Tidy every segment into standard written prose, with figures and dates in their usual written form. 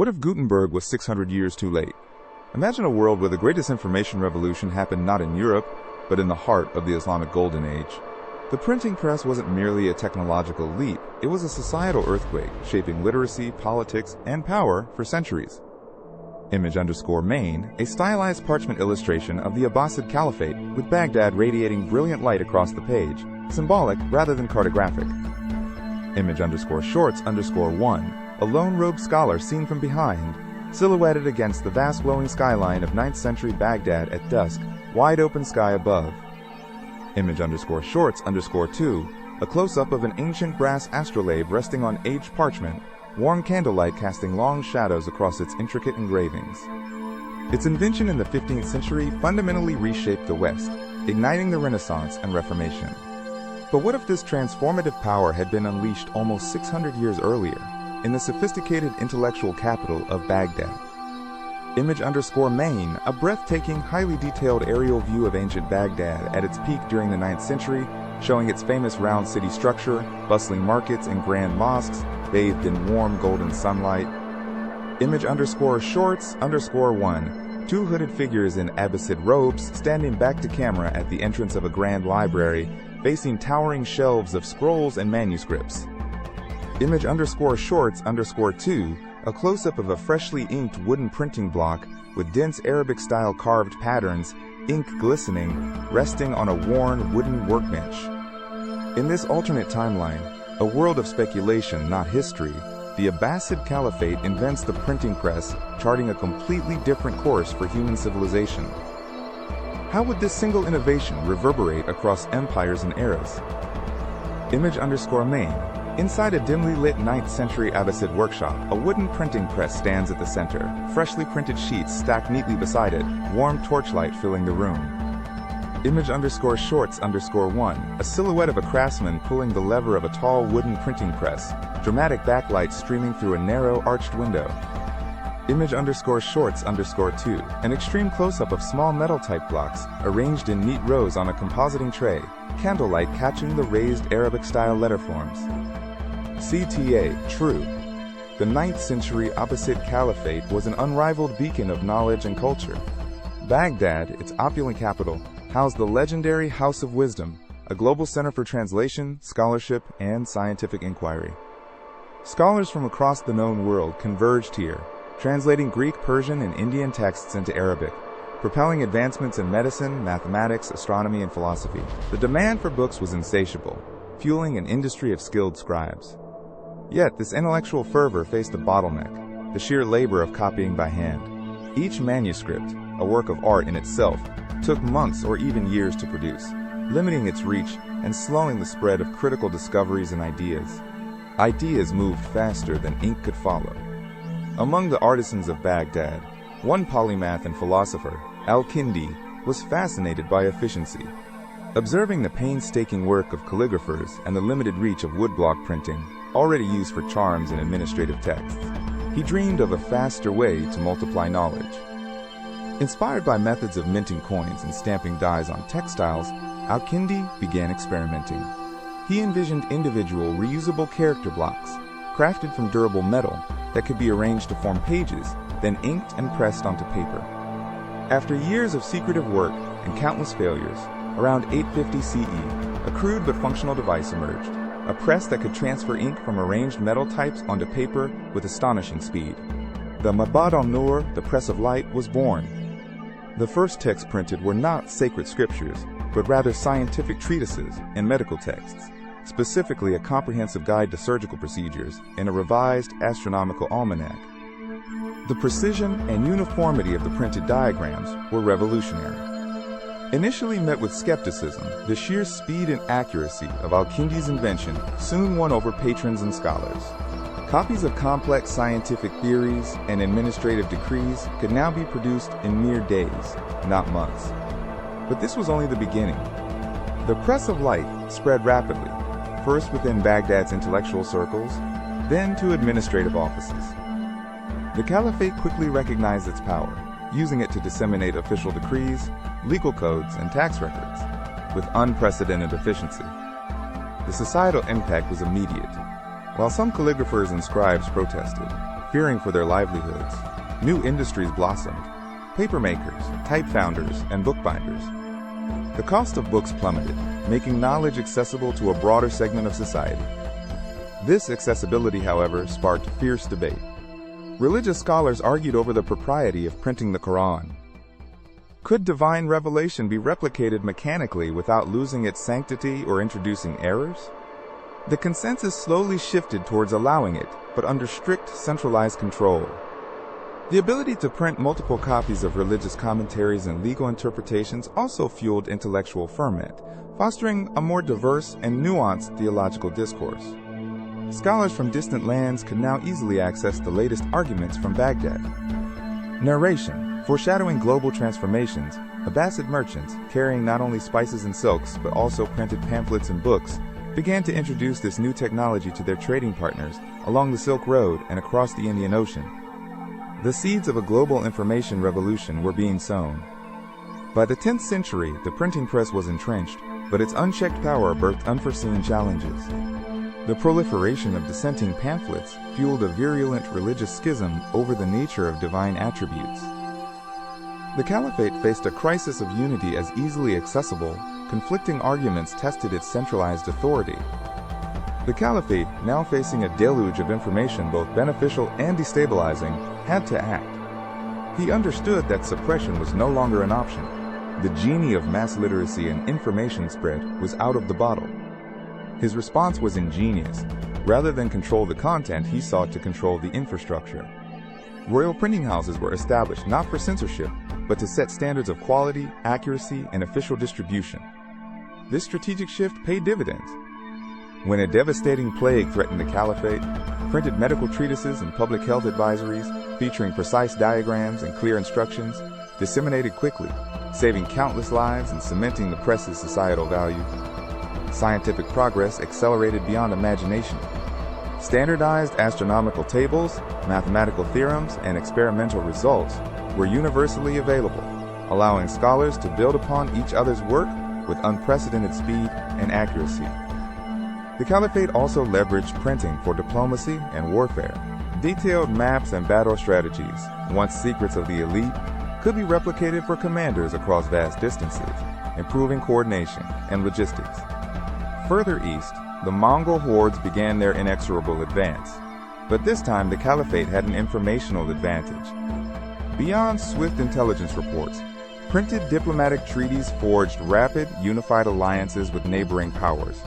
What if Gutenberg was 600 years too late? Imagine a world where the greatest information revolution happened not in Europe, but in the heart of the Islamic Golden Age. The printing press wasn't merely a technological leap, it was a societal earthquake, shaping literacy, politics, and power for centuries. Image_main, a stylized parchment illustration of the Abbasid Caliphate, with Baghdad radiating brilliant light across the page, symbolic rather than cartographic. Image_shorts_1, a lone-robed scholar seen from behind, silhouetted against the vast glowing skyline of 9th century Baghdad at dusk, wide open sky above. Image_shorts_2, a close-up of an ancient brass astrolabe resting on aged parchment, warm candlelight casting long shadows across its intricate engravings. Its invention in the 15th century fundamentally reshaped the West, igniting the Renaissance and Reformation. But what if this transformative power had been unleashed almost 600 years earlier, in the sophisticated intellectual capital of Baghdad? Image_main, a breathtaking, highly detailed aerial view of ancient Baghdad at its peak during the 9th century, showing its famous round city structure, bustling markets and grand mosques, bathed in warm golden sunlight. Image_shorts_1, two hooded figures in Abbasid robes standing back to camera at the entrance of a grand library, facing towering shelves of scrolls and manuscripts. Image_shorts_2, a close-up of a freshly inked wooden printing block with dense Arabic-style carved patterns, ink glistening, resting on a worn wooden workbench. In this alternate timeline, a world of speculation, not history, the Abbasid Caliphate invents the printing press, charting a completely different course for human civilization. How would this single innovation reverberate across empires and eras? Image_main. Inside a dimly lit 9th century Abbasid workshop, a wooden printing press stands at the center, freshly printed sheets stacked neatly beside it, warm torchlight filling the room. Image_shorts_1, a silhouette of a craftsman pulling the lever of a tall wooden printing press, dramatic backlight streaming through a narrow arched window. Image_shorts_2, an extreme close-up of small metal-type blocks arranged in neat rows on a compositing tray, candlelight catching the raised Arabic-style letter forms. CTA, true. The 9th century Abbasid Caliphate was an unrivaled beacon of knowledge and culture. Baghdad, its opulent capital, housed the legendary House of Wisdom, a global center for translation, scholarship, and scientific inquiry. Scholars from across the known world converged here, translating Greek, Persian, and Indian texts into Arabic, propelling advancements in medicine, mathematics, astronomy, and philosophy. The demand for books was insatiable, fueling an industry of skilled scribes. Yet this intellectual fervor faced a bottleneck, the sheer labor of copying by hand. Each manuscript, a work of art in itself, took months or even years to produce, limiting its reach and slowing the spread of critical discoveries and ideas. Ideas moved faster than ink could follow. Among the artisans of Baghdad, one polymath and philosopher, Al-Kindi, was fascinated by efficiency. Observing the painstaking work of calligraphers and the limited reach of woodblock printing, already used for charms and administrative texts, he dreamed of a faster way to multiply knowledge. Inspired by methods of minting coins and stamping dies on textiles, Al-Kindi began experimenting. He envisioned individual reusable character blocks, crafted from durable metal, that could be arranged to form pages, then inked and pressed onto paper. After years of secretive work and countless failures, around 850 CE, a crude but functional device emerged, a press that could transfer ink from arranged metal types onto paper with astonishing speed. The Mabad al-Nur, the press of light, was born. The first texts printed were not sacred scriptures, but rather scientific treatises and medical texts, specifically a comprehensive guide to surgical procedures and a revised astronomical almanac. The precision and uniformity of the printed diagrams were revolutionary. Initially met with skepticism, the sheer speed and accuracy of Al-Kindi's invention soon won over patrons and scholars. Copies of complex scientific theories and administrative decrees could now be produced in mere days, not months. But this was only the beginning. The press of light spread rapidly, first within Baghdad's intellectual circles, then to administrative offices. The Caliphate quickly recognized its power, using it to disseminate official decrees, legal codes, and tax records, with unprecedented efficiency. The societal impact was immediate. While some calligraphers and scribes protested, fearing for their livelihoods. New industries blossomed: papermakers, type founders, and bookbinders. The cost of books plummeted, making knowledge accessible to a broader segment of society. This accessibility, however, sparked fierce debate. Religious scholars argued over the propriety of printing the Quran. Could divine revelation be replicated mechanically without losing its sanctity or introducing errors? The consensus slowly shifted towards allowing it, but under strict centralized control. The ability to print multiple copies of religious commentaries and legal interpretations also fueled intellectual ferment, fostering a more diverse and nuanced theological discourse. Scholars from distant lands could now easily access the latest arguments from Baghdad. Narration, foreshadowing global transformations, Abbasid merchants, carrying not only spices and silks but also printed pamphlets and books, began to introduce this new technology to their trading partners along the Silk Road and across the Indian Ocean. The seeds of a global information revolution were being sown. By the 10th century, the printing press was entrenched, but its unchecked power birthed unforeseen challenges. The proliferation of dissenting pamphlets fueled a virulent religious schism over the nature of divine attributes. The Caliphate faced a crisis of unity as easily accessible. Conflicting arguments tested its centralized authority. The Caliphate, now facing a deluge of information both beneficial and destabilizing, had to act. He understood that suppression was no longer an option. The genie of mass literacy and information spread was out of the bottle. His response was ingenious. Rather than control the content, he sought to control the infrastructure. Royal printing houses were established not for censorship, but to set standards of quality, accuracy, and official distribution. This strategic shift paid dividends. When a devastating plague threatened the Caliphate, printed medical treatises and public health advisories featuring precise diagrams and clear instructions disseminated quickly, saving countless lives and cementing the press's societal value. Scientific progress accelerated beyond imagination. Standardized astronomical tables, mathematical theorems, and experimental results were universally available, allowing scholars to build upon each other's work with unprecedented speed and accuracy. The Caliphate also leveraged printing for diplomacy and warfare. Detailed maps and battle strategies, once secrets of the elite, could be replicated for commanders across vast distances, improving coordination and logistics. Further east, the Mongol hordes began their inexorable advance, but this time the Caliphate had an informational advantage. Beyond swift intelligence reports, printed diplomatic treaties forged rapid, unified alliances with neighboring powers,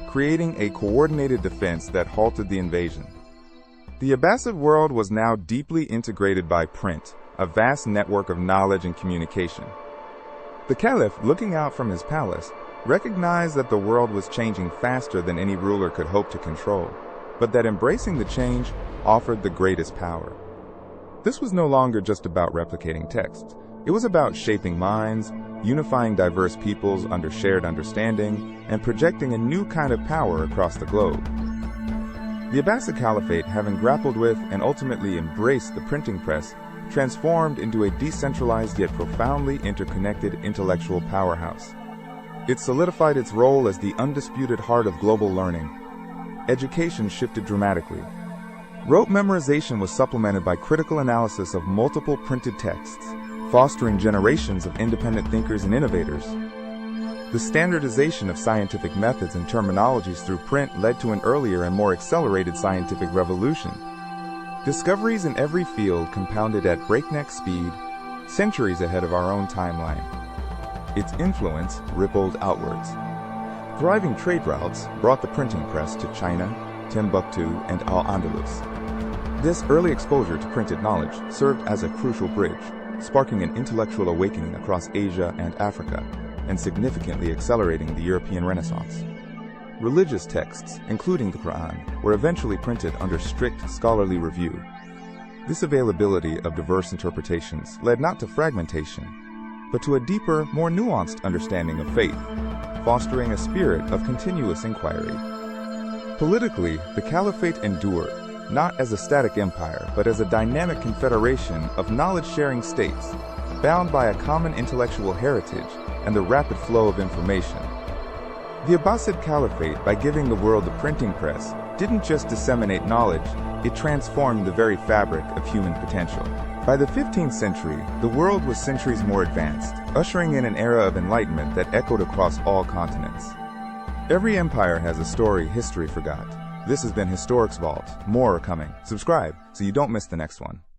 creating a coordinated defense that halted the invasion. The Abbasid world was now deeply integrated by print, a vast network of knowledge and communication. The Caliph, looking out from his palace, recognized that the world was changing faster than any ruler could hope to control, but that embracing the change offered the greatest power. This was no longer just about replicating texts. It was about shaping minds, unifying diverse peoples under shared understanding, and projecting a new kind of power across the globe. The Abbasid Caliphate, having grappled with and ultimately embraced the printing press, transformed into a decentralized yet profoundly interconnected intellectual powerhouse. It solidified its role as the undisputed heart of global learning. Education shifted dramatically. Rote memorization was supplemented by critical analysis of multiple printed texts, fostering generations of independent thinkers and innovators. The standardization of scientific methods and terminologies through print led to an earlier and more accelerated scientific revolution. Discoveries in every field compounded at breakneck speed, centuries ahead of our own timeline. Its influence rippled outwards. Thriving trade routes brought the printing press to China, Timbuktu, and Al-Andalus. This early exposure to printed knowledge served as a crucial bridge, sparking an intellectual awakening across Asia and Africa, and significantly accelerating the European Renaissance. Religious texts, including the Quran, were eventually printed under strict scholarly review. This availability of diverse interpretations led not to fragmentation, but to a deeper, more nuanced understanding of faith, fostering a spirit of continuous inquiry. Politically, the Caliphate endured, not as a static empire, but as a dynamic confederation of knowledge-sharing states, bound by a common intellectual heritage and the rapid flow of information. The Abbasid Caliphate, by giving the world the printing press, didn't just disseminate knowledge, It transformed the very fabric of human potential. By the 15th century, the world was centuries more advanced, ushering in an era of enlightenment that echoed across all continents. Every empire has a story history forgot. This has been Historic's Vault. More are coming. Subscribe so you don't miss the next one.